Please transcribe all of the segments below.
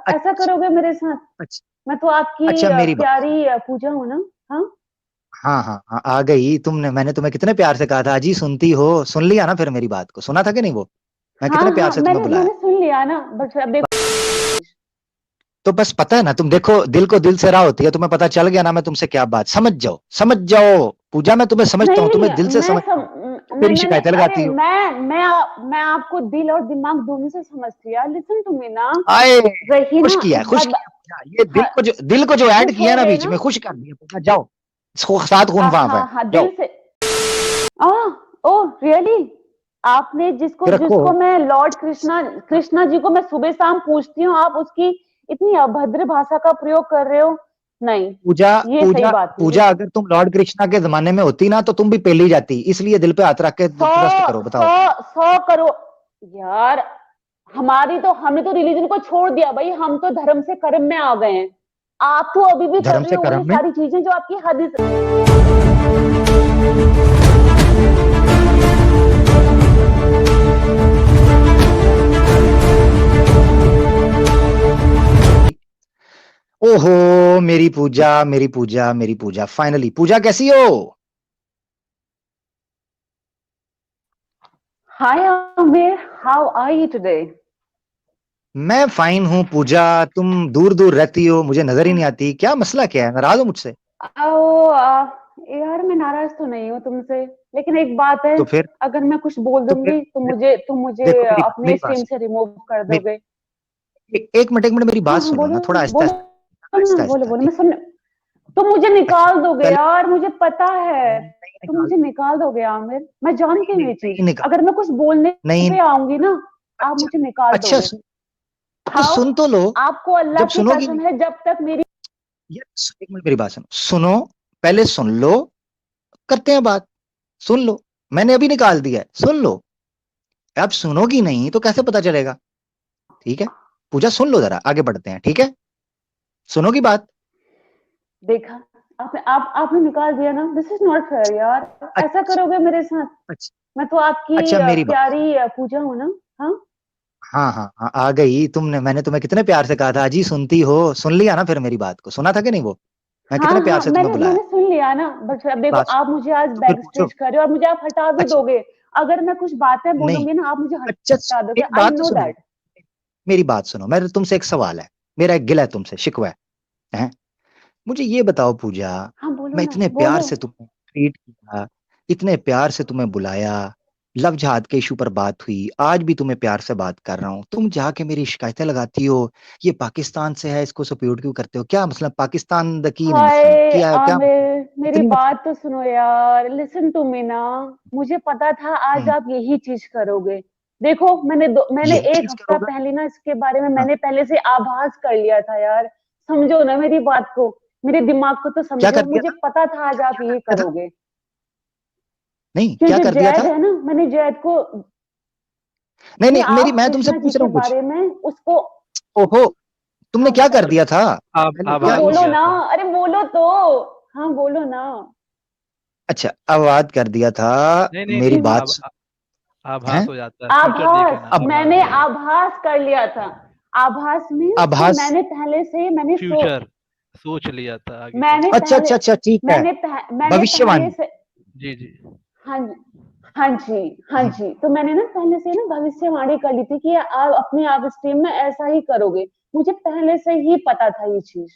ऐसा अच्छा करोगे मेरे साथ? अच्छा मैं तो आपकी अच्छा, मेरी बात। प्यारी पूजा हूँ ना। हाँ हाँ हाँ हाँ, आ गई तुमने। मैंने तुम्हें कितने प्यार से कहा था, अजी सुनती हो? सुन लिया ना फिर मेरी बात को? सुना था कि नहीं वो? मैं हाँ कितने प्यार हाँ, से तुम्हें मैंने बुलाया। मैंने सुन लिया ना, बट अब देखो। तो बस पता है ना, तुम देखो, दिल को दिल से राह होती है। तुम्हें पता चल गया ना मैं तुमसे क्या बात, समझ जाओ समझ जाओ। पूजा मैं तुम्हें समझता नहीं हूँ, नहीं, तुम्हें दिल से समझता हूँ। तुम मेरी मैंने शिकायतें अरे लगाती हो। मैं आपको दिल और दिमाग दोनों से समझती हूँ यार। लिसन टू मी ना। आए, रही खुश ना किया इस खुश बात किया पूजा। ये हाँ, दिल को जो ऐड खुश किया हो ना गए बीच ना। में, खुश कर दिया पूजा। जाओ, सात खून माफ है। हाँ दिल जाओ से। आ, ओ रियली? आपने जिसको रखो। जिसको मैं लॉर्ड कृष्णा कृष्णा जी को मैं सुबह शाम पूछती हूँ, आप उसकी इतनी अभद्र भाषा का प्रयोग कर रहे हो? नहीं, पूजा ये सही पूजा बात नहीं। पूजा, अगर तुम लॉर्ड कृष्णा के जमाने में होती ना तो तुम भी पेली जाती। इसलिए दिल पे हाथ रख के सौ ट्रस्ट करो, सौ बताओ। 100 करोड़ यार। हमने तो रिलीजन को छोड़ दिया भाई, हम तो धर्म से कर्म में आ गए हैं। आप तो अभी भी कर धर्म रहे से हो ये कर्म में? सारी चीजें जो आपकी हद से। ओहो, मेरी पूजा मेरी पूजा मेरी पूजा, फाइनली। पूजा कैसी हो? Hi Aamir, how are you today? मैं फाइन हूँ पूजा। तुम दूर दूर रहती हो, मुझे नजर ही नहीं आती। क्या मसला, क्या है? नाराज हो मुझसे? यार मैं नाराज तो नहीं हूँ तुमसे, लेकिन एक बात है। तो फिर अगर मैं कुछ बोल तो फिर दूंगी तो देखो मुझे देखो, अपने मेरी बात स्ट्रीम सुनो। से रिमूव कर मेरी दोगे। एक मिनट मेरी हाँ बात हाँ, सुनो बोलो ना, थोड़ा आहिस्ता बोलो ना, आहिस्ता बोलो आहिस्ता, बोलो, ठीक? मैं सुन। तुम मुझे अच्छा, निकाल दोगे पहले यार, मुझे पता है। नहीं तुम निकाल मुझे निकाल दोगे आमिर, मैं जानती नहीं हूँ नहीं ये चीज। नहीं निकाल अगर मैं कुछ बोलने नहीं पे आऊंगी ना, आप अच्छा मुझे निकाल अच्छा दोगे। तो हाउ? सुन तो लो। आपको अल्लाह जब की सुनोगी कसम नहीं, है, जब तक मेरी यार एक मिनट मेरी बात सुनो। सुनो, पहले सुन लो, करते हैं बात। सुन लो, मैंने अभी निकाल दिया है, सुन लो। अब सुनोगी नहीं तो कैसे पता चलेगा? ठीक है पूजा, सुन लो जरा, आगे बढ़ते हैं, ठीक है? सुनोगी बात? देखा। आपने निकाल दिया ना, दिस इज नॉट फेयर यार। ऐसा अच्छा करोगे मेरे साथ? अच्छा मैं तो आपकी अच्छा, मेरी बात। प्यारी पूजा हूँ ना। हाँ हाँ हाँ हाँ, आ गई तुमने। मैंने तुम्हें कितने प्यार से कहा था, अजी सुनती हो? सुन लिया ना फिर मेरी बात को? सुना था कि नहीं वो? मैं हाँ कितने प्यार हाँ, से तुम्हें बुलाया। मैंने सुन लिया ना, बट अब मेरी देखो, बात सुनो, आप मुझे आज तो फिर बैक पूछो। स्टेज कर रहे हो और मुझे आप हटा भी अच्छा दोगे। अगर मैं कुछ बातें नहीं, बोलूंगी ना, आप मुझे अच्छा हटा दोगे, मेरी आई बात तो नो सुनो। दैट। मेरी बात सुनो, मेरे तुमसे एक सवाल है। मेरा एक गिला है तुमसे, शिकवा है? मुझे ये बताओ पूजा, हाँ बोलो मैं ना, इतने प्यार बोलो। से तुम्हें ट्रीट किया, इतने प्यार से तुम्हें बुलाया, लव जहाद के इशू पर बात हुई, आज भी तुम्हें प्यार से बात कर रहा हूँ, तुम जाके मेरी शिकायतें लगाती हो। ये पाकिस्तान से है, इसको सपोर्ट क्यों करते हो? क्या मसला? पाकिस्तान द की ने मसला हाय क्या? क्या मतलब? आमिर, मेरी इतनी नफरत? बात तो सुनो यार, लिसन टू मी ना। मुझे पता था आज हम्म, आप यही चीज करोगे। देखो, मैंने यही एक चीज हफ्ता करोगे? पहले ना इसके बारे में हाँ, मैंने पहले से आभास कर लिया था यार। समझो ना मेरी बात को, मेरे दिमाग को तो क्या समझो। कर दिया मुझे था? पता था आज आप क्या कर यही दिया था? करोगे। नहीं, ये क्या जो कर दिया जैद था? है ना, मैंने जैद को, नहीं ये नहीं, आप मैं तुमसे कृष्णा जी पूछ रहा के हूँ कुछ। बारे में उसको। ओहो, तुमने हाँ क्या कर बताओ। दिया था? पहले अरे क्या? आभास हो बोलो गया ना, था। अरे बोलो तो। हाँ बोलो ना। अच्छा, अववाद कर दिया था। नहीं नहीं मेरी नहीं, बात है। आभास हो जाता है, फ्यूचर देख आभास, लेना, अब मैंने आभास। आभास कर लिया था। आभास मीन्स कि आभास? मैंने पहले से फ्यूचर सोच लिया था आगे का। मैंने अच्छा पहले अच्छा अच्छा, ठीक है। मैंने पहले भविष्यवाणी। से। जी जी। हाँ जी, हाँ जी, हाँ हम्म, जी, तो मैंने ना पहले से ना भविष्यवाणी कर ली थी कि आप अपने आप स्ट्रीम में ऐसा ही करोगे। मुझे पहले से ही पता था ये चीज।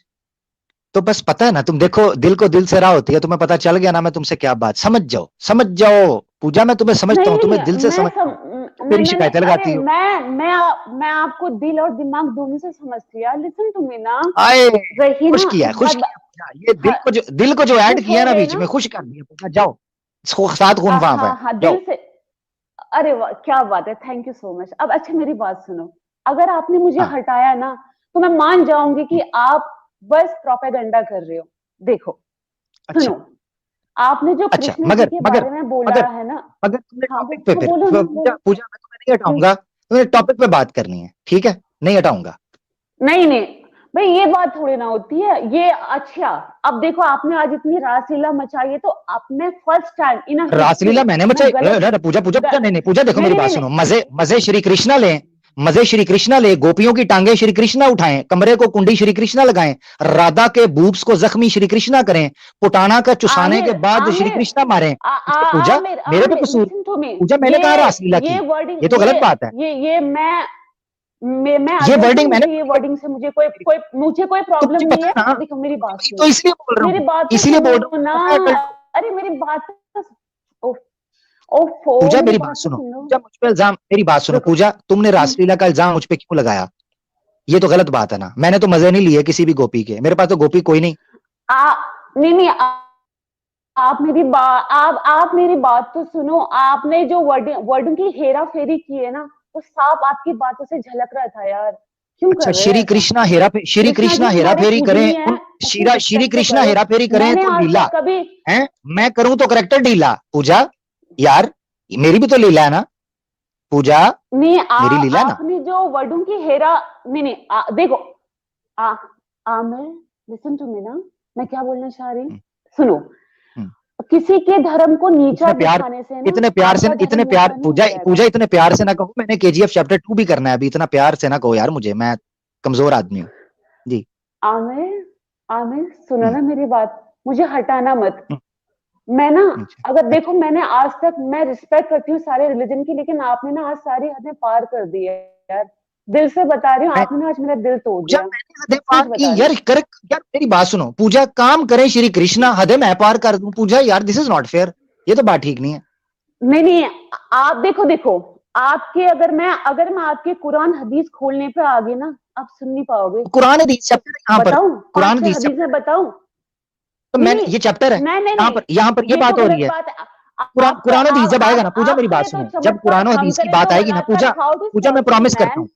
तो बस पता है ना, तुम देखो, दिल को दिल से राह होती है। तुम्हें पता चल गया ना मैं तुमसे क्या बात, समझ जाओ समझ जाओ। पूजा मैं तुम्हें समझता नहीं हूँ, तुम्हें नहीं, दिल से समझता हूँ। तुम मेरी मैंने शिकायतें अरे लगाती हो। मैं आपको दिल और दिमाग दोनों से समझती हूँ यार। लिसन टू मी ना। आए, रही खुश ना किया इस खुश बात। किया पूजा। ये हाँ, दिल को जो ऐड खुश किया हो ना गए बीच ना। में, खुश कर दिया पूजा। जाओ, सात खून माफ है। हाँ हाँ, दिल जाओ। से। अरे वाह, क्या बात है, थैंक यू सो मच। अब अच्छा मेरी बात सुनो। अगर आपने मुझे हाँ। हटाया ना, तो मैं मान जाऊंगी कि आप बस प्रोपेगेंडा कर रहे हो। देखो, अच्छा सुनो। आपने जो अच्छा, कृष्ण जी मगर के मगर बारे में बोला मगर है ना। मगर तुमने हाँ टॉपिक पे हाँ, फिर बोलो ना, पूजा बोलो। पूजा, मैं तुम्हें नहीं हम्म, हटाऊंगा। तुम्हें टॉपिक पे बात करनी है, ठीक है? नहीं हटाऊंगा। नहीं नहीं भाई, ये बात थोड़ी ना होती है ये। अच्छा, अब देखो, आपने आज इतनी रासलीला मचाई है, तो आपने फर्स्ट टाइम इन हिस्ट्री रासलीला मैंने में मचाई? गलत पूजा पूजा पूजा, नहीं नहीं पूजा, देखो नहीं मेरी नहीं बात नहीं सुनो। नहीं मजे मजे श्री कृष्णा लें, मजे श्री कृष्णा ले, गोपियों की टांगे श्री कृष्णा उठाएं, कमरे को कुंडी श्री कृष्णा लगाएं, राधा के बूब्स को जख्मी श्री कृष्णा करें, पुटाना का चुसाने के आमिर बाद श्री आमिर कृष्णा मारें। इसके पूजा आमिर मेरे पे आमिर कसूर, लिसन टू मी। पूजा मैंने कहा रासलीला की, ये वर्डिंग, ये तो गलत बात है। ये मैं ये अगर वर्डिंग मैंने, ये वर्डिंग से मुझे कोई तो प्रॉब्लम मुझे नहीं पता है। ना, देखो मेरी बात तो सुनो, इसलिए बोल रहा मेरी हूँ, बात तो इसीलिए बोल सुनो ना। रहा हूँ। अरे मेरी बात तो ओफो, पूजा मेरी मेरी बात बात तो सुनो, सुन लो। पूजा मुझ पे इल्जाम, मेरी बात सुनो देखो पूजा, तुमने रासलीला का इल्जाम मुझ पे क्यों लगाया? ये तो गलत बात है ना, मैंने तो मजे नहीं लिए किसी भी गोपी के, मेरे पास तो गोपी कोई नहीं। नहीं आप मेरी बात, आप मेरी बात तो सुनो। आपने जो वर्डिंग की हेरा फेरी की है ना, वो साफ आपकी बातों से झलक रहा था यार। क्यों अच्छा कर रहे हो श्री ऐसा? कृष्णा श्री कृष्णा कृष्णा जी हेरा हमारे फेरी करें, पूजनीय है, अपनी श्री रिस्पेक्ट तो कृष्णा करो। हेरा फेरी करें मैंने तो आज लीला तक कभी है, मैं करूं तो करेक्टर ढीला। पूजा यार, मेरी भी तो लीला है ना पूजा, नहीं, मेरी लीला है ना। आपने जो वर्डों की हेरा, नहीं देखो, मैं लिसन टू मी ना, मैं क्या बोलना चाह रही हूँ, हम्म, सुनो। हम्म। किसी के धर्म को नीचा इतने प्यार, दिखाने से ना आपका धर्म इतने प्यार ऊंचा नहीं हो पूजा, जाएगा। इतने प्यार से ना कहो, मैंने केजीएफ चैप्टर 2 भी करना है अभी, इतना प्यार से ना कहो यार मुझे, मैं कमजोर आदमी हूँ जी। आमिर आमिर सुनो हम्म, ना मेरी बात, मुझे हटाना मत। हम्म, मैं ना, अच्छा, अगर देखो, अच्छा। मैंने आज तक, मैं रिस्पेक्ट करती हूँ सारे रिलीजन की, लेकिन आपने ना आज सारी हदें पार कर दी है यार। दिल से बता रही हूँ, मैं आपने ना आज मेरा दिल तोड़ पूजा, दिया। मैंने हदें सच पार बता की रही यार, हूँ। कर यार मेरी बात सुनो पूजा, काम करें श्री कृष्णा, हदें मैं पार कर दूं पूजा, यार दिस इज नॉट फेयर, ये तो बात ठीक नहीं है। नहीं आप देखो, आपके अगर मैं आपके कुरान हदीस खोलने पे आ गई ना, आप सुन नहीं पाओगे। कुरान हदीस चैप्टर यहाँ पर, बताऊं? कुरान 5-6 हदीस हदीस में चैप्टर, बताऊं? तो नहीं मैंने ये चैप्टर है, नहीं, यहाँ पर ये ये तो बात हो रही गलत है। बात है। कुरान आप कुरान हदीस जब आएगा ना पूजा, आप मेरी बात करें तो सुनो, जब चमत्कार, कुरान हम हदीस की करें बात तो आएगी ना बलात्कार। पूजा, हाउ इज पूजा मैं पॉसिबल प्रॉमिस करता मैन? हूँ,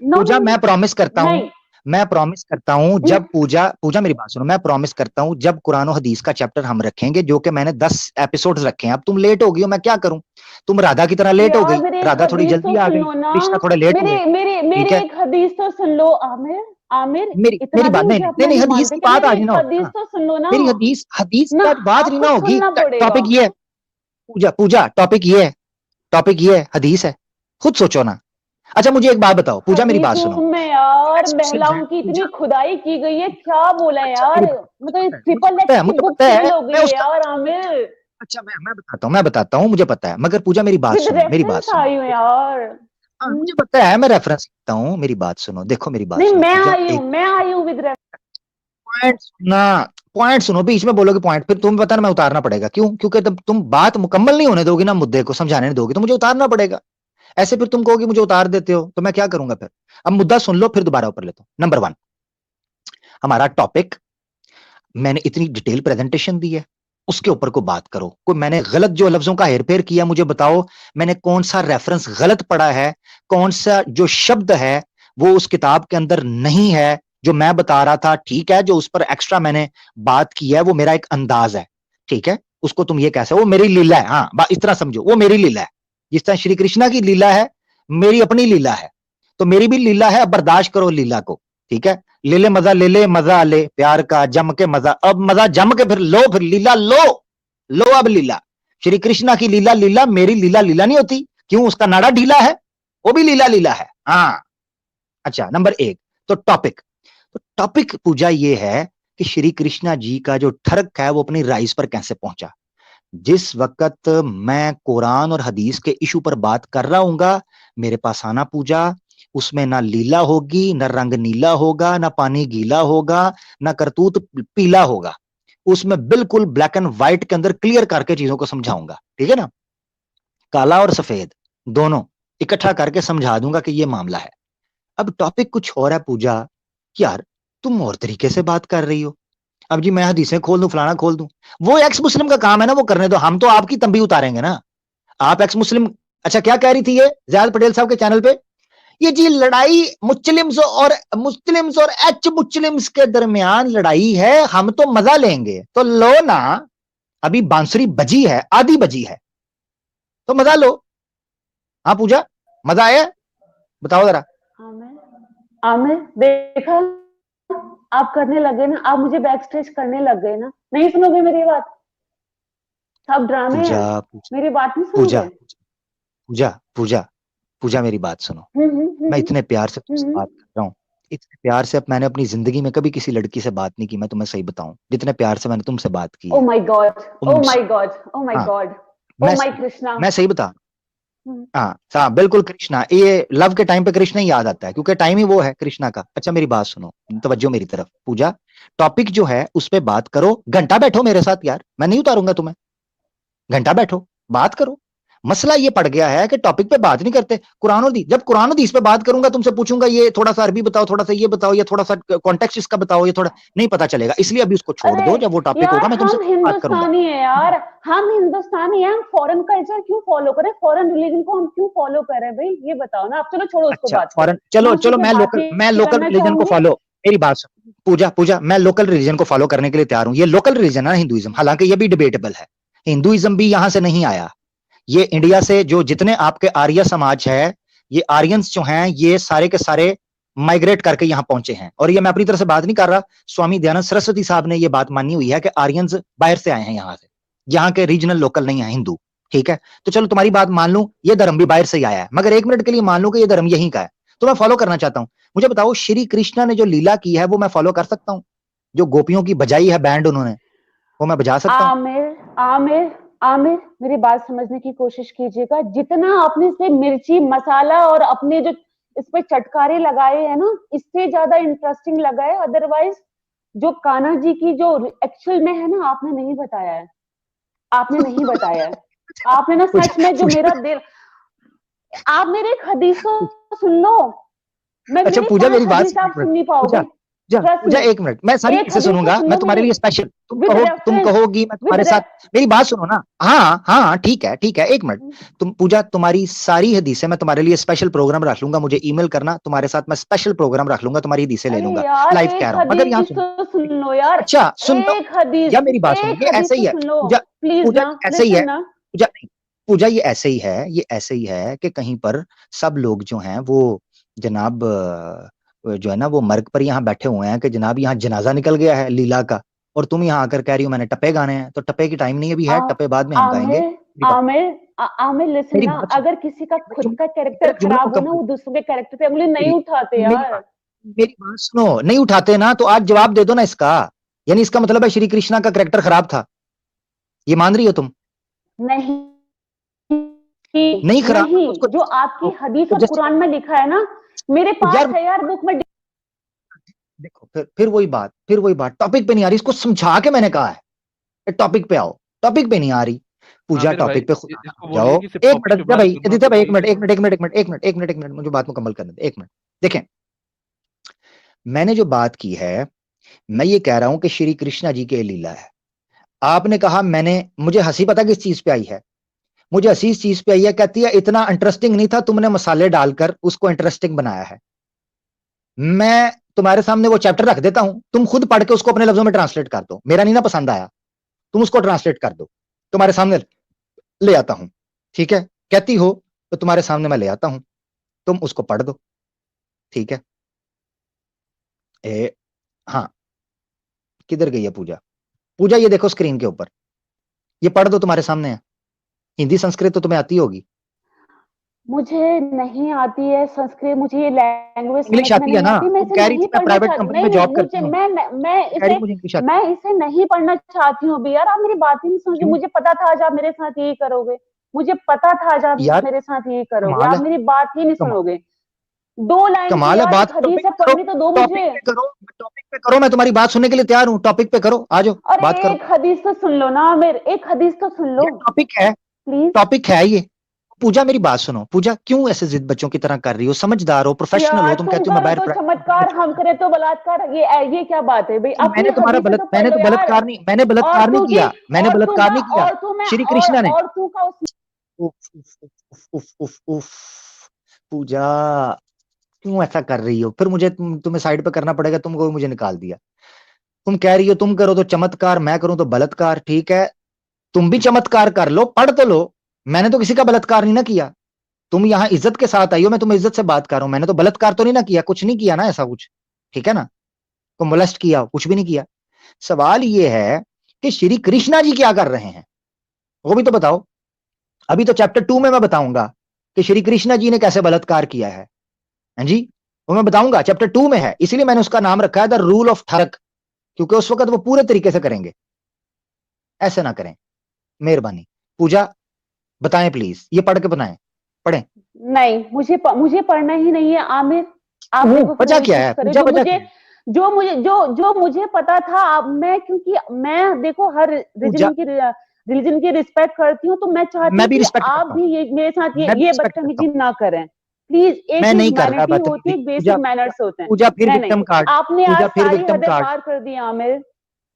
नो नो पूजा नो, मैं प्रॉमिस करता हूँ, नहीं। मैं प्रॉमिस करता हूँ, जब पूजा पूजा मेरी बात सुनो, मैं प्रॉमिस करता हूँ जब कुरान और हदीस का चैप्टर हम रखेंगे, जो कि मैंने 10 एपिसोड्स रखे हैं, अब तुम लेट हो गई हो, मैं क्या करूं, तुम राधा की तरह लेट हो यार गई, मेरी एक राधा थोड़ी हदीस तो जल्दी आ सुन गई, लो ना। कृष्णा थोड़े लेट मेरी हुए। मेरी ठीक मेरी है, एक हदीस तो सुन लो। आमिर आमिर मेरी इतना मेरी भी बात, नहीं मुझे नहीं अपना नहीं, नहीं हदीस मानते की कि बात मेरी आज एक ना होगी हदीस ना, तो सुन लो ना। मेरी हदीस की ना आज बात नहीं ना आपको होगी, सुनना पड़ेगा। टॉपिक ये है पूजा, पूजा टॉपिक ये है, हदीस है, खुद सोचो ना। अच्छा मुझे एक बात बताओ पूजा, मेरी बात सुनो, हदीसों में यार एक्स मुस्लिम्स हैं महिलाओं की इतनी पूजा, खुदाई की गई है, क्या बोला है अच्छा यार। मेरी बात, मतलब ट्रिपल मुझे पता एक्स है, की मुझे बुक पता है, सेल हो गई मैं है उसका, यार आमिर। अच्छा मैं बताता हूँ, मुझे पता है, मगर पूजा मेरी बात विद सुनो, मेरी बात रेफरेंस सुनो। आई हूँ यार। हाँ मुझे पता है, मैं रेफरेंस लिखता हूँ, मेरी बात सुनो, देखो मेरी बात नहीं, सुनो पूजा, एक मैं आई हूँ विद रेफरेंस। पॉइंट सुनना, पॉइंट सुनो, बीच में बोलोगे पॉइंट, फिर तुम्हें पता ना मैं उतारना पड़ेगा, क्यों? क्योंकि तब तुम बात मुकम्मल नहीं होने दोगी ना, मुद्दे को समझाने नहीं दोगी, तो मुझे उतारना पड़ेगा। ऐसे फिर तुम कहोगे मुझे उतार देते हो, तो मैं क्या करूंगा फिर? अब मुद्दा सुन लो, फिर दोबारा ऊपर लेता हूं। नंबर 1, हमारा टॉपिक, मैंने इतनी डिटेल प्रेजेंटेशन दी है, उसके ऊपर को बात करो। कोई मैंने गलत जो लफ्जों का हेरफेर किया, मुझे बताओ, मैंने कौन सा रेफरेंस गलत पढ़ा है, कौन सा जो शब्द है वो उस किताब के अंदर नहीं है, जो मैं बता रहा था, ठीक है, जो उस पर एक्स्ट्रा मैंने बात की है, वो मेरा एक अंदाज है, ठीक है, उसको तुम ये कैसे, वो मेरी लीला है, हाँ इस तरह समझो, वो मेरी लीला है, जिस तरह श्री कृष्णा की लीला है, मेरी अपनी लीला है, तो मेरी भी लीला है, अब बर्दाश्त करो लीला को, ठीक है। ले ले मजा ले, प्यार का जम के मजा, अब मजा जम के फिर लो, फिर लीला लो अब लीला, श्री कृष्णा की लीला लीला, मेरी लीला लीला नहीं होती, क्यों? उसका नाड़ा ढीला है, वो भी लीला है, हाँ। अच्छा नंबर 1, तो टॉपिक पूजा ये है कि श्री कृष्णा जी का जो ठरक है वो अपनी राइज पर कैसे पहुंचा। जिस वक्त मैं कुरान और हदीस के इशू पर बात कर रहा हूंगा, मेरे पास आना पूजा, उसमें ना लीला होगी, ना रंग नीला होगा, ना पानी गीला होगा, ना करतूत पीला होगा, उसमें बिल्कुल ब्लैक एंड व्हाइट के अंदर क्लियर करके चीजों को समझाऊंगा, ठीक है ना, काला और सफेद दोनों इकट्ठा करके समझा दूंगा कि ये मामला है। अब टॉपिक कुछ और है पूजा, यार तुम और तरीके से बात कर रही हो, अब जी मैं हदीसें खोल दूं, फलाना खोल दूं, वो एक्स मुस्लिम का काम है ना, वो करने दो, हम तो आपकी तंबी उतारेंगे ना, आप एक्स मुस्लिम। अच्छा क्या कह रही थी ये ज़ियाद पटेल साहब के चैनल पे, ये जी लड़ाई मुस्लिम्स और एच मुस्लिम्स के दरमियान लड़ाई है, हम तो मजा लेंगे, तो लो ना, अभी बांसुरी बजी है, आधी बजी है, तो मजा लो। हाँ पूजा, मजा आया? बताओ जरा। आमिर देखा, आप करने लगे ना, आप मुझे बैक स्टेज करने लग गए ना, नहीं सुनोगे मेरी बात? सब ड्रामे पूजा हैं, पूजा मेरी बात नहीं पूजा सुनोगे? पूजा पूजा पूजा मेरी बात सुनो, मैं हम्म। इतने प्यार से तुमसे हम्म। बात कर रहा हूँ, इतने प्यार से अब मैंने अपनी जिंदगी में कभी किसी लड़की से बात नहीं की, मैं तुम्हें सही बताऊं, जितने प्यार से मैंने तुमसे बात की ओ है। माय गॉड, ओ तुम माय गॉड, ओ माय हाँ, गॉड, ओ मैं माय सही कृष्णा। मैं सही बता, हम्म। हाँ बिल्कुल कृष्णा, ये लव के टाइम पे कृष्णा ही याद आता है, क्योंकि टाइम ही वो है कृष्णा का। अच्छा मेरी बात सुनो, तवज्जो मेरी तरफ, पूजा टॉपिक जो है उस पे बात करो, घंटा बैठो मेरे साथ यार, मैं नहीं उतारूंगा तुम्हें, घंटा बैठो बात करो। मसला ये पड़ गया है कि टॉपिक पे बात नहीं करते। कुरान और हदीस, जब कुरान हदीस पे बात करूंगा तुमसे पूछूंगा ये थोड़ा सा अरबी बताओ, थोड़ा सा ये बताओ, ये थोड़ा सा कॉन्टेक्स्ट इसका बताओ, ये थोड़ा नहीं पता चलेगा, इसलिए अभी उसको छोड़ अरे दो, जब वो टॉपिक यार, होगा मैं तुमसे हम बात करूंगा। हिंदुस्तानी है यार, हम हिंदुस्तानी है, हम फॉरेन कल्चर क्यों फॉलो करें, फॉरेन रिलीजन को हम क्यों फॉलो करें भाई, ये बताओ ना आप। चलो छोड़ो उसको अच्छा बात को, फॉरेन, मैं चलो उसी चलो, पे बात ही मैं लोकल करना रिलीजन को चाहूंगी। फॉलो, मेरी बात सुन पूजा, मैं लोकल रिलीजन को फॉलो करने के लिए तैयार हूं। ये लोकल रिलीजन है हिंदुइज्म, हालांकि ये भी डिबेटेबल है, हिंदुइज्म भी यहां से नहीं आया, ये इंडिया से जो जितने आपके आर्य समाज है, ये आर्यंस जो हैं ये सारे के सारे माइग्रेट करके यहां पहुंचे हैं। और ये मैं अपनी तरफ से बात नहीं कर रहा, स्वामी दयानंद सरस्वती साहब ने ये बात मानी हुई है कि आर्यंस बाहर से आए हैं यहां से, यहाँ के रीजनल लोकल नहीं है हिंदू, ठीक है। तो चलो तुम्हारी बात मान लूं, ये धर्म भी बाहर से ही आया है, मगर एक मिनट के लिए मान लूं कि ये धर्म यहीं का है, तो मैं फॉलो करना चाहता हूं। मुझे बताओ श्री कृष्णा ने जो लीला की है वो मैं फॉलो कर सकता हूं? जो गोपियों की बजाई है बैंड उन्होंने, वो मैं बजा सकता हूं? आमिर, आमिर, आमिर, मेरी बात समझने की कोशिश कीजिएगा। जितना आपने से मिर्ची मसाला और अपने जो इस पे चटकारे लगाए हैं ना, इससे ज्यादा इंटरेस्टिंग लगा है। अदरवाइज जो कान्हा जी की जो एक्चुअल में है ना, आपने नहीं बताया है, आपने नहीं बताया है। आपने ना पूजा सच में जो पूजा मेरा दिल, आप मेरे एक हदीस तो सुन लो। मैं अच्छा मेरी पूजा 5 मेरी बात हदीस सुन आप एक मिनट, सुन नहीं पूजा पाओगे, पूजा ट्रस्ट पूजा मी। एक मिनट, मैं सारी एक हदीसें हदीस तो सुनूंगा, सुन मैं लो तुम्हारे मेरी, लिए स्पेशल, विद तुम रेफरेंस, कहोगी मैं विद तुम्हारे साथ, मेरी बात सुनो ना, हाँ हाँ ठीक है ठीक है, एक मिनट। तुम पूजा तुम्हारी सारी हदीसें मैं तुम्हारे लिए स्पेशल प्रोग्राम रख लूंगा, मुझे ईमेल करना, तुम्हारे साथ मैं स्पेशल प्रोग्राम रख लूंगा, तुम्हारी हदीसें ले अरे लूंगा, यार लाइव कह एक रहा हूं, मगर यहाँ हदीस सुनो। तो सुन लो यार, अच्छा सुन लो, एक हदीस, या मेरी बात सुनो, एक ये हदीस ऐसे तो ही है सुन लो पूजा, प्लीज पूजा ना, ये ऐसे ही लिसन है ना। पूजा, नहीं पूजा ये ऐसे ही है, ये ऐसे ही है कि कहीं पर सब लोग जो हैं वो जनाब जो है ना वो मर्ग पर यहाँ बैठे हुए हैं कि जनाब यहाँ जनाजा निकल गया है लीला का, और तुम यहाँ आकर कह रही हो मैंने टप्पे गाने हैं, तो टप्पे की टाइम नहीं अभी आ, है, टप्पे बाद में हम गाएंगे। आमिर, आमिर, आमिर लिसन मेरी ना, बात सुनो, अगर किसी का मेरा खुद जुम- का कैरेक्टर मेरा जुमला खराब हो ना, मुकम्मल, वो दूसरों के कैरेक्टर पे उंगली नहीं मेरी उठाते मेरी यार। बात मेरी बात सुनो, नहीं उठाते ना तो आज जवाब दे दो ना इसका, यानी इसका मतलब है श्री कृष्णा का कैरेक्टर खराब था, ये मान रही हो तुम? नहीं, नहीं खराब है नहीं, तो उसको जो justify आपकी करो, हदीस उसको और कुरान जस्टिफाई में लिखा है ना, मेरे करो पास यार। है यार बुक में। देखो फिर वही बात टॉपिक पे नहीं आ रही, इसको समझा के मैंने कहा है टॉपिक पे आओ, टॉपिक पे नहीं आ रही पूजा, आमिर भाई टॉपिक पे खुद आना इसको आ जाओ। बोलिए कि सिर्फ एक टॉपिक मिनट पे आदित्य बात भाई, करना, आदित्य भाई, एक बाकी मिनट एक मिनट एक मिनट एक मिनट एक मिनट एक मिनट एक मिनट मुझे बात मुकम्मल करने दे, एक मिनट। देखें, मैंने जो बात की है, मैं ये कह रहा हूं कि श्री कृष्णा जी के लीला है। आपने कहा, मैंने, मुझे हंसी पता किस चीज पे आई है, मुझे हंसी इस चीज पे आई है, कहती है इतना इंटरेस्टिंग नहीं था, तुमने मसाले डालकर उसको इंटरेस्टिंग बनाया है। मैं तुम्हारे सामने वो चैप्टर रख देता हूं, तुम खुद पढ़ के उसको अपने लफ्जों में ट्रांसलेट कर दो, मेरा नहीं ना पसंद आया, तुम उसको ट्रांसलेट कर दो, तुम्हारे सामने ले आता हूं, ठीक है? कहती हो तो तुम्हारे सामने मैं ले आता हूं, तुम उसको पढ़ दो, ठीक है? हाँ, किधर गई है पूजा? पूजा ये देखो स्क्रीन के ऊपर, ये पढ़ दो, तुम्हारे सामने है। हिंदी संस्कृत तो तुम्हें आती होगी, मुझे नहीं आती है संस्कृत, मुझे ये लैंग्वेज समझ इंग्लिश में आती है नहीं ना? आती, मैं तुम इसे कह रही नहीं थी मैं पढ़ना प्राइवेट चाहती, कंपनी नहीं में नहीं, जॉब करती मुझे हूँ, मैं कह रही इसे, मुझे इंग्लिश आती मैं है, इसे नहीं पढ़ना चाहती हूँ अभी यार। आप मेरी बात ही नहीं सुनोगे, क्यों मुझे पता था आज आप मेरे साथ यही करोगे, मुझे पता था आज आप यार? मेरे साथ यही करोगे, कमाल आप है, मेरी बात ही नहीं कमाल, सुनोगे। 2 लाइन की कमाल है, यार एक बात हदीस टॉपिक है, पे करो, पढ़नी तो दो टॉपिक मुझे। पे करो, टॉपिक पे करो, मैं तुम्हारी बात सुनने के लिए तैयार हूँ, टॉपिक पे करो, आ जाओ अरे बात करो। एक हदीस तो सुन लो ना, मेरे एक हदीस तो सुन लो ये टॉपिक है, प्लीज। टॉपिक है ये। पूजा मेरी बात सुनो, पूजा क्यों ऐसे जिद बच्चों की तरह कर रही हो? समझदार हो, प्रोफेशनल हो, यार तुम तुम कहते हो मैं करो बाहर तो चमत्कार, हम करे तो बलात्कार, ये क्या बात है भाई? अपनी हदीसें तो पढ़ मैंने लो तो यार। बलात्कार नहीं, मैंने और बलात्कार नहीं तू की, किया, मैंने और तू बलात्कार ना, नहीं किया, और तू मैं, श्री कृष्णा ने। और तू का उस, उफ, उफ, उफ, उफ, उफ, उफ, पूजा क्यों ऐसा कर रही हो? फिर मुझे तुम्हें साइड पे करना पड़ेगा, तुमको मुझे निकाल दिया। तुम कह रही हो तुम करो तो चमत्कार, मैं करूं तो बलात्कार, ठीक है, तुम भी चमत्कार कर लो, पढ़ तो लो, मैंने तो किसी का बलात्कार नहीं ना किया। तुम यहाँ इज्जत के साथ आई हो, मैं तुम्हें इज्जत से बात कर रहा हूं, मैंने तो बलात्कार तो नहीं ना किया, कुछ नहीं किया ना ऐसा कुछ, ठीक है ना? को मोलेस्ट किया, कुछ भी नहीं किया। सवाल ये है कि श्री कृष्णा जी क्या कर रहे हैं, वो भी तो बताओ। अभी तो चैप्टर 2 में मैं बताऊंगा, कि श्री कृष्णा जी ने कैसे बलात्कार किया है, हाँ जी, वो मैं बताऊंगा, चैप्टर 2 में है, इसीलिए मैंने उसका नाम रखा है द रूल ऑफ थरक, क्योंकि उस वक्त वो पूरे तरीके से करेंगे, ऐसे ना करें, मेहरबानी। पूजा बताएं प्लीज, ये पढ़ के बताएं, पढ़ें। नहीं, मुझे पढ़ना ही नहीं है आमिर। आप देखो वजह क्या है करे पूजा, जो वजह मुझे क्या है? जो मुझे पता था। अब मैं, क्योंकि मैं देखो हर पूजा, रिलीजन की रिस्पेक्ट करती हूँ, तो मैं चाहती मैं हूँ भी कि रिस्पेक्ट आप करता हूँ, भी ये मेरे साथ मैं भी ये रिस्पेक्ट करता बदतमीजी हूँ, ना करें प्लीज। एक मैं नहीं कर रहा ह्यूमैनिटी होती बदतमीजी। है, एक पूजा, बेसिक मैनर्स होते हैं। पूजा फिर नहीं, विक्टिम कार्ड, आपने आज पूजा फिर सारी विक्टिम हदें कार्ड, पार कर दी आमिर।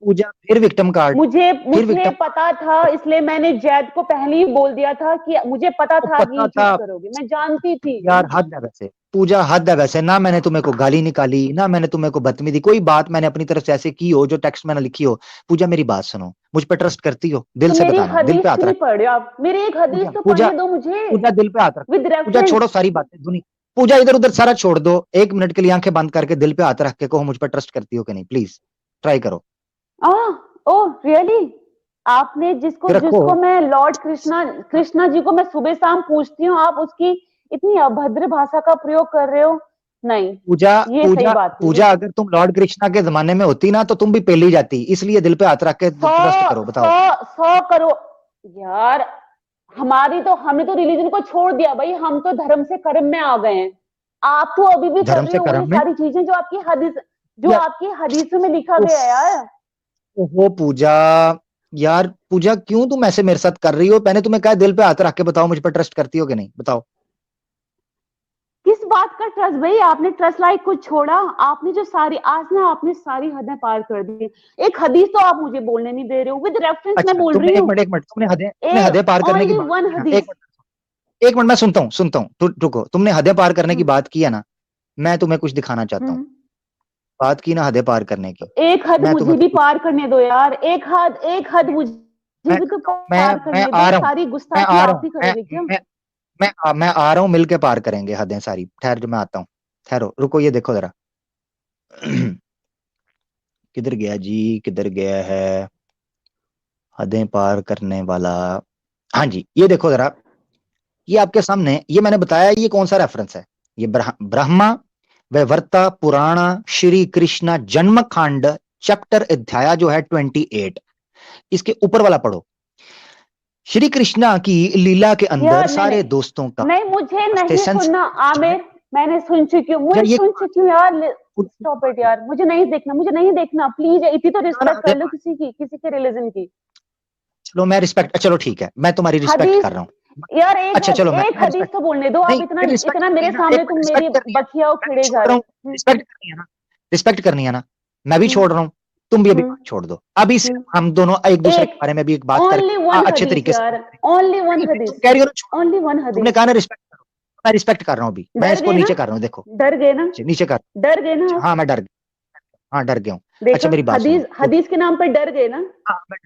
पूजा फिर विक्टिम कार्ड, मुझे फिर मुझे विक्टिम। पता था, इसलिए मैंने जैद को पहले ही बोल दिया था कि मुझे पता तो था कि पता ये चीज था करोगे, मैं जानती थी। यार, हद है वैसे पूजा, हद है वैसे, ना मैंने तुम्हें को गाली निकाली, ना मैंने तुम्हें को बदतमीजी, कोई बात मैंने अपनी तरफ से ऐसे की हो जो टेक्स्ट मैंने लिखी हो। पूजा मेरी बात सुनो, मुझ पर ट्रस्ट करती हो, दिल तो से मेरी बताना, दिल हदीस पे हाथ क्यों नहीं रख। पढ़ रहे हो आप? मेरी एक हदीस पूजा, तो पूजा, पढ़ने दो मुझे, पूजा दिल पे हाथ रख। With Pooja reference. छोड़ो सारी बातें दुनिया, पूजा इधर उधर सारा छोड़ दो, 1 मिनट के लिए आंखें बंद करके दिल पे हाथ रख के कहो मुझ पर ट्रस्ट करती हो कि नहीं, प्लीज ट्राई करो। Oh really? आपने जिसको फिर रखो। जिसको मैं लॉर्ड कृष्णा जी को मैं सुबह शाम पूछती हूँ, आप उसकी इतनी अभद्र भाषा का प्रयोग कर रहे हो? नहीं, पूजा, ये सही पूजा, बात नहीं है। पूजा, अगर तुम लॉर्ड कृष्णा के जमाने में होती ना तो तुम भी पेली जाती, इसलिए दिल पे हाथ रख के सौ ट्रस्ट करो, बताओ। सौ 100 करोड़ यार। हमने तो रिलीजन को छोड़ दिया भाई, हम तो धर्म से कर्म में आ गए हैं। आप तो अभी भी कर धर्म रहे से हो वही कर्म में, सारी चीजें जो यार, आपकी हदीसों में लिखा उफ, गया है यार। ओहो पूजा, यार पूजा क्यों तुम ऐसे मेरे साथ कर रही हो? मैंने तुम्हें कहा दिल पे हाथ रख के बताओ मुझ पर ट्रस्ट करती हो कि नहीं, बताओ। किस बात का ट्रस्ट भाई? आपने ट्रस्ट लाइक कुछ छोड़ा? आपने जो सारी आज ना आपने सारी हदें पार कर दी। एक हदीस तो आप मुझे बोलने नहीं दे रहे हो, विद रेफरेंस मैं अच्छा, बोल तुमने रही एक हूँ। मिनट, एक मिनट, तुमने ए हदें पार करने की ओनली बात वन की ना, हदीस। एक मिनट मैं सुनता हूँ, रुको, तुमने हदें पार करने की हम्म बात की है ना, मैं तुम्हें कुछ दिखाना चाहता हूँ। हम्म। बात की ना हदें पार करने की, तो एक हद मैं मुझे तुम्हें भी कुछ, पार करने दो यार, एक हद मुझे मैं भी तो मैं पार मैं करने आ दो। रहा हूँ, सारी मैं गुस्ताखी आ रहा आप हूँ, ही करोगे क्या? मैं आ रहा हूँ, मिलके पार करेंगे हदें सारी, ठहर जो मैं आता हूँ, ठहरो, रुको, ये देखो जरा। किधर गया जी, किधर गया है हदें पार करने वाला? हाँ जी, ये देखो जरा, ये आपके सामने, ये मैंने बताया, ये कौन सा रेफरेंस है? ये ब्रह्मा वैवर्ता पुराण श्री कृष्ण जन्म कांड चैप्टर अध्याय जो है 28, इसके ऊपर वाला पढ़ो। श्री कृष्णा की लीला के अंदर यार नहीं सारे नहीं दोस्तों का नहीं, मुझे नहीं सेंस सुनना आमिर। मैंने सुन चुकी हूँ, यार, मुझे ये सुन चुकी हूँ यार। कुछ स्टॉप इट बात है यार, मुझे नहीं देखना प्लीज। इतनी तो ना, रिस्पेक्ट कर लो किसी के रिलीजन की। चलो मैं रिस्पेक्ट, चलो ठीक है, मैं तुम्हारी रिस्पेक्ट हदीस कर रहा हूँ। यार, अच्छा चलो, एक मैं हदीस रिस्पेक्ट, तो बोलने दो आप। नहीं इतना रिस्पेक्ट इतना करनी मेरे है ना, एक सामने मिनट, तुम मेरी रिस्पेक्ट करनी है, बखिया मैं भी खिड़े जा छोड़ रहा रहे हूँ, हो। रिस्पेक्ट करनी है ना, रिस्पेक्ट करनी है ना, मैं भी हम्म छोड़ रहा हूँ, तुम भी अभी हम्म बात छोड़ दो, अभी हम्म। सिर्फ हम दोनों एक दूसरे के एक बारे में भी एक बात ओनली करके वन अच्छे हदीस तरीके से यार, बात करेंगे। ओनली वन नहीं, फिर तुम हदीस, कह रही हो ना छोड़ दो, ओनली वन तुमने हदीस। कहा ना रिस्पेक्ट करो, मैं रिस्पेक्ट कर रहा हूँ अभी, मैं डर इसको गए ना? नीचे कर रहा हूँ, देखो डर गए ना? नीचे कर, डर गए ना आप? हाँ मैं डर गया, हाँ डर गया हूँ। देखा, अच्छा मेरी बात सुनो, हदीस हदीस के नाम पर डर गए ना? हाँ मैं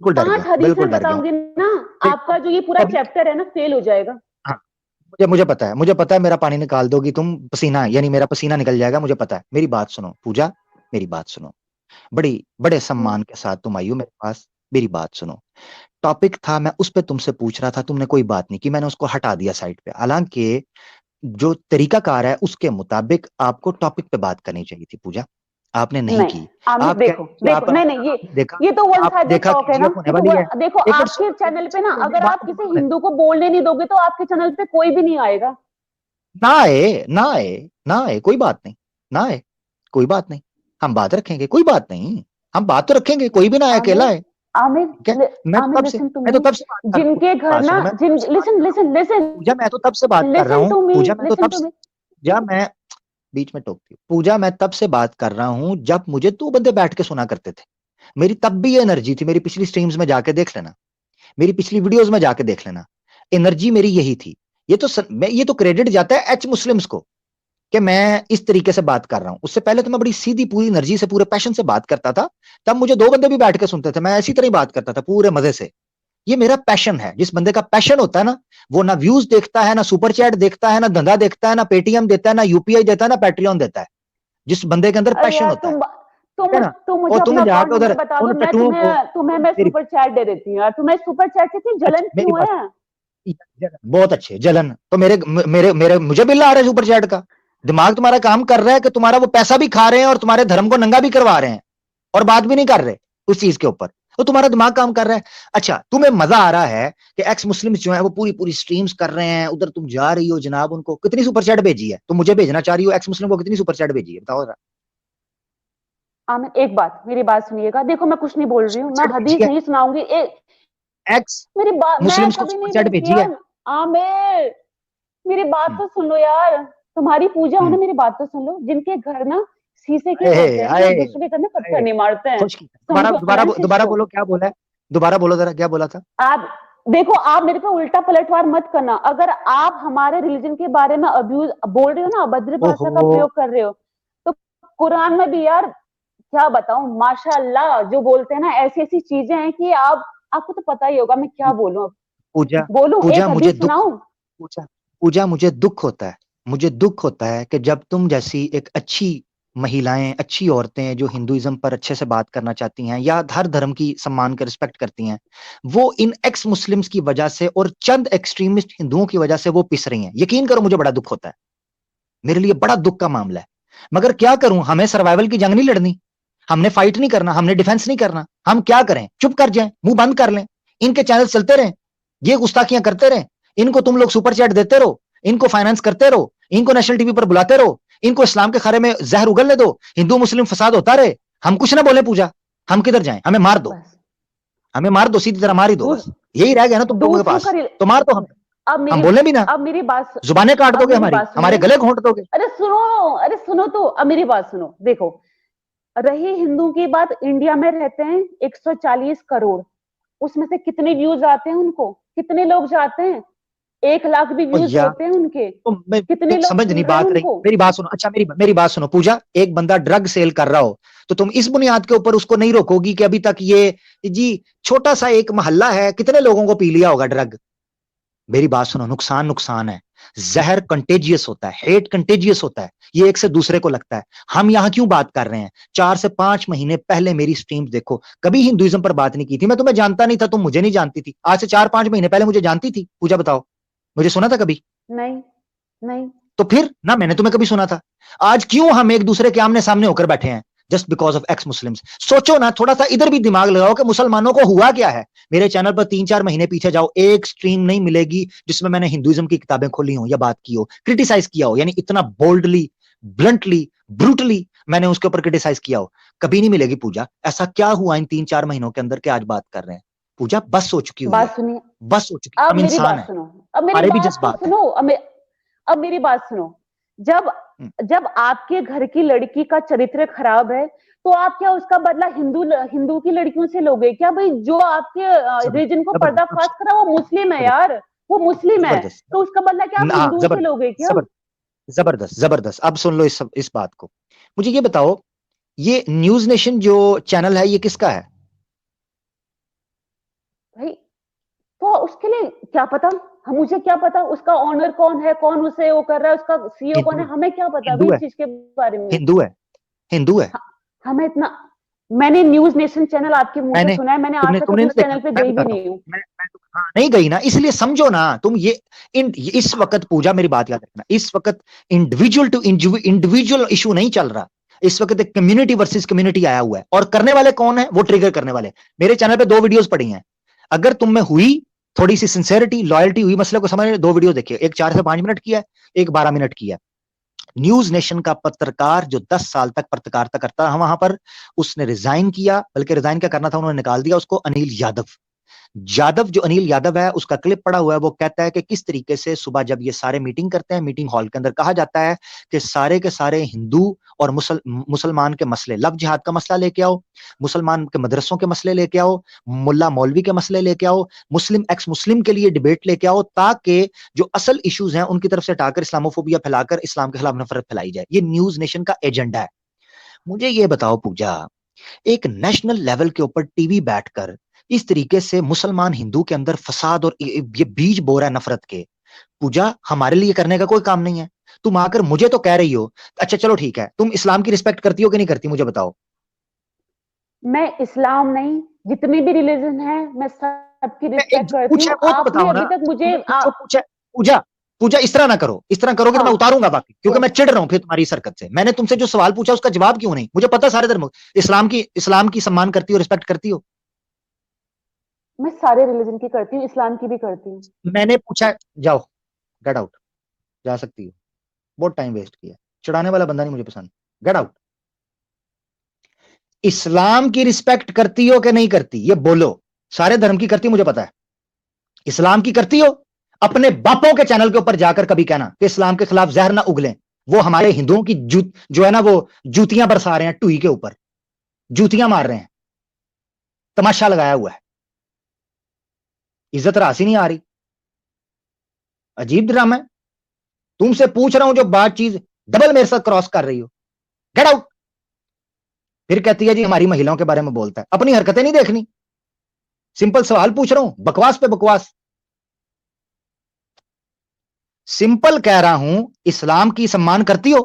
बिल्कुल डर गया 5 हूँ, बिल्कुल हदीसें डर गया हूँ, बताऊंगी ना, बिल्कुल, आपका जो ये पूरा कभी, चैप्टर है ना फेल हो जाएगा। हाँ, मुझे पता है, मुझे पता है, मेरा पानी निकाल दोगी तुम, पसीना यानी मेरा पसीना निकल जाएगा, मुझे पता है। मेरी बात सुनो पूजा, मेरी बात सुनो, बड़ी बड़े हम्म सम्मान के साथ तुम आई हो मेरे पास, मेरी बात सुनो। टॉपिक था, मैं उस पे तुमसे पूछ रहा था, तुमने कोई बात नहीं की, मैंने उसको हटा दिया साइड पे, हालांकि जो तरीकाकार है उसके मुताबिक आपको टॉपिक पे बात करनी चाहिए थी पूजा, आपने नहीं नहीं की। आमिर, आप कह देखो रहे हैं कि देखो, नहीं नहीं, आपने देखा, ये तो वन आपने साइडेड देखा टॉक है ना। केजीएफ होने ये तो वाली है। देखो एक मिनट आपके सुनो, चैनल पे ना, मेरी अगर बात आप तो किसी सुनो, हिंदू को बोलने नहीं दोगे तो आपके चैनल पे कोई भी नहीं आएगा। ना आए, ना आए, ना आए, कोई बात नहीं, ना आए, कोई बात नहीं, हम बात रखेंगे, कोई बात नहीं, हम बात तो रखेंगे, कोई भी ना आए, अकेला आमिर है, ठीक है। मैं तो आमिर तब से, लिसन टू मैं मी। तो तब से बात कर रहा हूँ, जिनके घर बात ना सुनो, मैं तो जिन तब से बात लिसन कर रहा हूँ लिसन लिसन पूजा, मैं तो तब से बात कर रहा लिसन हूँ टू मी, पूजा, मैं तो लिसन तब टू से, मी। पूजा मैं बीच में टोकती हूँ पूजा, मैं तब से बात कर रहा हूँ जब मुझे 2 बंदे बैठ के सुना करते थे, मेरी तब भी ये एनर्जी थी, मेरी पिछली स्ट्रीम्स में जाके देख लेना, मेरी पिछली वीडियोस में जाके देख लेना, एनर्जी मेरी यही थी। ये तो क्रेडिट जाता है एच मुस्लिम्स को कि मैं इस तरीके से बात कर रहा हूं, उससे पहले तो मैं बड़ी सीधी पूरी एनर्जी से पूरे पैशन से बात करता था, तब मुझे 2 बंदे भी बैठ के सुनते थे, मैं ऐसी तरह ही बात करता था पूरे मजे से। ये मेरा पैशन है, जिस बंदे का पैशन होता है ना, वो ना व्यूज देखता है, ना सुपर चैट देखता है, ना धंधा देखता है, ना पेटीएम देता है, ना यूपीआई देता है, ना पैट्रियन देता है, जिस बंदे के अंदर अरे पैशन यार, होता है, ठीक है ना। तुम और मुझे तुम अपना अकाउंट जाके नंबर उधर बता दो, उन मैं टट्टुओं को, तुम्हें मैं मेरी सुपर चैट दे देती हूँ यार। तुम्हें सुपर चैट से इतनी अच्छा जलन मेरी क्यों बात, है? बहुत अच्छे, जलन तो मेरे मेरे मेरे मुझे बिल आ रहा है सुपर चैट का। दिमाग तुम्हारा काम कर रहा है कि तुम्हारा वो पैसा भी खा रहे हैं और तुम्हारे धर्म को नंगा भी करवा रहे हैं और बात भी नहीं कर रहे उस चीज के ऊपर, तो तुम्हारा दिमाग काम कर रहा है। अच्छा, तुम्हें मजा आ रहा है कि एक्स मुस्लिम्स जो है वो पूरी पूरी स्ट्रीम्स कर रहे हैं, उधर तुम जा रही हो जनाब, उनको कितनी सुपर चैट भेजी है? तुम मुझे भेजना चाह रही हो, एक्स मुस्लिम को कितनी सुपर चैट भेजी है बताओ जरा। आमिर एक बात, मेरी बात सुनिएगा, देखो मैं कुछ नहीं बोल रही हूँ, मैं सुपर चैट भेजी हदीस है, नहीं सुनाऊंगी। एक्स मेरी बात मैं मुस्लिम्स को कभी सुपर नहीं चैट भेजती भेजी है। यार। आमिर मेरी बात हम्म, तो सुन लो यार, तुम्हारी पूजा हो ना, हम्म, मेरी बात तो सुन लो। जिनके घर ना शीशे के आए होते हैं, वो आए दूसरे के घर में पत्थर आए, नहीं मारते हैं। खुश की दोबारा समझो दोबारा फ्रेंड्स दोबारा इसको। बोलो क्या बोला है, दोबारा बोलो जरा क्या बोला था। आप देखो, आप मेरे पे उल्टा पलटवार मत करना। अगर आप हमारे रिलीजन के बारे में अब्यूज बोल रहे हो ना, अभद्र भाषा का ओहो, प्रयोग कर रहे हो, तो कुरान में भी यार क्या बताऊं, माशाअल्लाह जो बोलते हैं ना, ऐसी ऐसी चीजें हैं कि आप आपको तो पता ही होगा मैं क्या बोलूं अब। पूजा बोलूं, पूजा एक मुझे हदीस दुख, सुनाऊं? पूजा पूजा मुझे दुख होता है, मुझे दुख होता है कि जब तुम जैसी एक अच्छी महिलाएं, अच्छी औरतें जो हिंदुइज्म पर अच्छे से बात करना चाहती हैं या हर धर्म की सम्मान के रिस्पेक्ट करती हैं, वो इन एक्स मुस्लिम्स की वजह से और चंद एक्सट्रीमिस्ट हिंदुओं की वजह से वो पिस रही हैं। यकीन करो मुझे बड़ा दुख होता है, मेरे लिए बड़ा दुख का मामला है। मगर क्या करूं, हमें सर्वाइवल की जंग नहीं लड़नी, हमने फाइट नहीं करना, हमने डिफेंस नहीं करना। हम क्या करें, चुप कर जाएं, मुंह बंद कर लें, इनके चैनल चलते रहें, ये गुस्ताखियां करते रहें, इनको तुम लोग सुपर चैट देते रहो, इनको फाइनेंस करते रहो, इनको नेशनल टीवी पर बुलाते रहो, इनको इस्लाम के खारे में जहर उगलने दो, हिंदू मुस्लिम फसाद होता रहे, हम कुछ ना बोले। पूजा हम किधर जाएं, हमें मार दो, बस हमें मार दो, सीधी तरह मार ही दो, दूस, बस यही रह गया ना तुम लोगों के दूसरों पास, का तो मार दो हमें, अब हम मेरी बोले भी ना, अब मेरी बात जुबानें काट अब दोगे मेरी हमारी, बात हमारे सुनिए। गले घोंट दोगे। अरे सुनो तो, अब मेरी बात सुनो। देखो, रही हिंदू की बात, इंडिया में रहते हैं 140 करोड़, उसमें से कितने व्यूज आते हैं उनको? कितने लोग जाते हैं? 1 लाख भी और व्यूज यार होते हैं उनके। तो कितने मैं लोग समझ सुन नहीं रहे हैं बात रही, उनको? मेरी बात सुनो। अच्छा मेरी बात सुनो पूजा, एक बंदा ड्रग सेल कर रहा हो तो तुम इस बुनियाद के ऊपर उसको नहीं रोकोगी कि अभी तक ये जी छोटा सा एक मोहल्ला है, कितने लोगों को पी लिया होगा ड्रग। मेरी बात सुनो, नुकसान नुकसान है, जहर कंटेजियस होता है, हेट कंटेजियस होता है, ये एक से दूसरे को लगता है। हम यहां क्यों बात कर रहे हैं? 4 से 5 महीने पहले मेरी स्ट्रीम देखो, कभी हिंदुइज्म पर बात नहीं की थी, मैं तुम्हें जानता नहीं था, तुम मुझे नहीं जानती थी। आज से 4-5 महीने पहले मुझे जानती थी पूजा, बताओ मुझे सुना था कभी? नहीं, नहीं। तो फिर ना मैंने तुम्हें कभी सुना था। आज क्यों हम एक दूसरे के आमने सामने होकर बैठे हैं? Just because of x Muslims. सोचो ना, थोड़ा सा इधर भी दिमाग लगाओ कि मुसलमानों को हुआ क्या है। मेरे चैनल पर 3-4 महीने पीछे जाओ, एक स्ट्रीम नहीं मिलेगी जिसमें मैंने हिंदुइज्म की किताबें खोली हो या बात की हो, क्रिटिसाइज किया हो, यानी इतना बोल्डली, ब्लंटली, ब्रूटली मैंने उसके ऊपर क्रिटिसाइज किया हो, कभी नहीं मिलेगी। पूजा ऐसा क्या हुआ इन 3-4 महीनों के अंदर के आज बात कर रहे हैं? पूजा बस हो चुकी हुई है, बात सुनिए, बस हो चुकी, अब हम मेरी इंसान बात है, सुनो। अब मेरी हमारे भी बात तो जज्बात है। सुनो। अब मेरी बात सुनो। जब हम्म, जब आपके घर की लड़की का चरित्र खराब है, तो आप क्या उसका बदला हिंदू हिंदू की लड़कियों से लोगे क्या? भाई, जो आपके जबरदस्त रीजन को पर्दाफाश जबरदस्त करा वो मुस्लिम है जबरदस्त यार, वो मुस्लिम है, जबरदस्त तो उसका बदला क्या आप हाँ, हिंदुओं से जबरदस्त लोगे क्या? जबरदस्त जबरदस्त जबरदस्त। अब सुन लो इस बात को। मुझे ये बताओ, ये न्यूज नेशन जो चैनल है ये किसका है? भाई, तो उसके लिए क्या पता, हम मुझे क्या पता उसका ऑनर कौन है, कौन उसे वो कर रहा है, उसका सीईओ कौन हिंदू है, है, हमें क्या पता अभी हिंदू इस है, चीज के बारे में। हिंदू है, हिंदू है। ह- हमें इतना, मैंने न्यूज नेशन चैनल आपके मुंह से मैंने सुना है, मैंने आज तुमने तक तुमने कभी नहीं उस देखा, चैनल पे मैं गई भी बताता हूँ। नहीं हूँ। हाँ, नहीं गई ना, इसलिए समझो ना तुम ये इस वक्त पूजा मेरी बात याद रखना, इस वक्त इंडिविजुअल टू इंडिविजुअल इशू नहीं चल रहा। इस वक्त एक कम्युनिटी वर्सेस कम्युनिटी आया हुआ है, और करने वाले कौन है? वो ट्रिगर करने वाले। मेरे चैनल पे 2 वीडियोस पड़ी हैं, अगर तुम में हुई थोड़ी सी सिंसेरिटी, लॉयल्टी हुई मसले को समझ, 2 वीडियो देखिए, एक 4 से 5 मिनट की है, एक 12 मिनट की है। न्यूज नेशन का पत्रकार जो 10 साल तक पत्रकारिता करता रहा वहां पर, उसने रिजाइन किया, बल्कि रिजाइन क्या करना था उन्होंने निकाल दिया उसको, अनिल यादव। जो अनिल यादव है उसका क्लिप पड़ा हुआ है, वो कहता है कि किस तरीके से सुबह जब ये सारे मीटिंग करते हैं, मीटिंग हॉल के अंदर कहा जाता है कि सारे के सारे हिंदू और मुसलमान के मसले, लव जिहाद का मसला लेके आओ, मुसलमान के मदरसों के मसले लेके आओ, मुल्ला मौलवी के मसले लेके आओ, मुस्लिम एक्स मुस्लिम के लिए डिबेट लेके आओ, ताकि जो असल इश्यूज हैं उनकी तरफ से हटाकर इस्लामोफोबिया फैलाकर इस्लाम के खिलाफ नफरत फैलाई जाए। ये न्यूज नेशन का एजेंडा है। मुझे ये बताओ पूजा, एक नेशनल लेवल के ऊपर टीवी बैठकर इस तरीके से मुसलमान हिंदू के अंदर फसाद और ये बीज बो रहा है नफरत के, पूजा हमारे लिए करने का कोई काम नहीं है। तुम आकर मुझे तो कह रही हो, अच्छा चलो ठीक है, तुम इस्लाम की रिस्पेक्ट करती हो कि नहीं करती मुझे बताओ। मैं इस्लाम नहीं, जितनी भी रिलीजन है मैं आपकी मैं रिस्पेक्ट जो करती पूछा हूँ, वो तो आपने बताओ ना, अभी तक मुझे जो पूछा। पूजा पूजा इस तरह ना करो, इस तरह करोगे तो मैं हाँ उतारूंगा बाकी, क्योंकि yes, मैं चिढ़ रहा हूं फिर तुम्हारी इस हरकत से। मैंने तुमसे जो सवाल पूछा उसका जवाब क्यों नहीं? मुझे पता है सारे धर्म, इस्लाम की सम्मान करती हो, रिस्पेक्ट करती हो। मैं सारे रिलीजन की करती हूँ, इस्लाम की भी करती हूँ। मैंने पूछा, जाओ गेट आउट, जा सकती हो, बहुत टाइम वेस्ट किया, चिढ़ाने वाला बंदा नहीं मुझे पसंद, गेट आउट। इस्लाम की रिस्पेक्ट करती हो कि नहीं करती ये बोलो। सारे धर्म की करती हो मुझे पता है, इस्लाम की करती हो? अपने बापों के चैनल के ऊपर जाकर कभी कहना कि इस्लाम के खिलाफ जहर ना उगलें। वो हमारे हिंदुओं की जो है ना वो जूतियां बरसा रहे हैं टुई के ऊपर, जूतियां मार रहे हैं, तमाशा लगाया हुआ है, इज्जत रासी नहीं आ रही। अजीब ड्रामा है। तुमसे पूछ रहा हूं जो बात चीज डबल मेरे साथ क्रॉस कर रही हो, गेट आउट। फिर कहती है जी हमारी महिलाओं के बारे में बोलता है, अपनी हरकतें नहीं देखनी। सिंपल सवाल पूछ रहा हूं, बकवास पे बकवास। सिंपल कह रहा हूं, इस्लाम की सम्मान करती हो?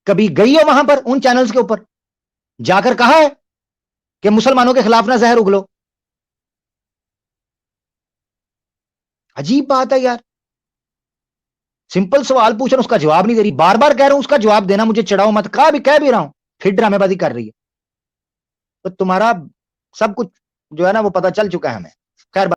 कभी गई हो वहां पर उन चैनल्स के ऊपर जाकर कहा है कि मुसलमानों के खिलाफ ना जहर उगलो? अजीब बात है यार। सिंपल सवाल पूछ रहा हूं उसका जवाब नहीं दे रही, बार बार कह रहा हूं उसका जवाब देना, मुझे चिढ़ाओ मत, कह भी रहा हूं, फिर ड्रामेबाजी कर रही है। तो तुम्हारा सब कुछ जो है ना वो पता चल चुका है हमें।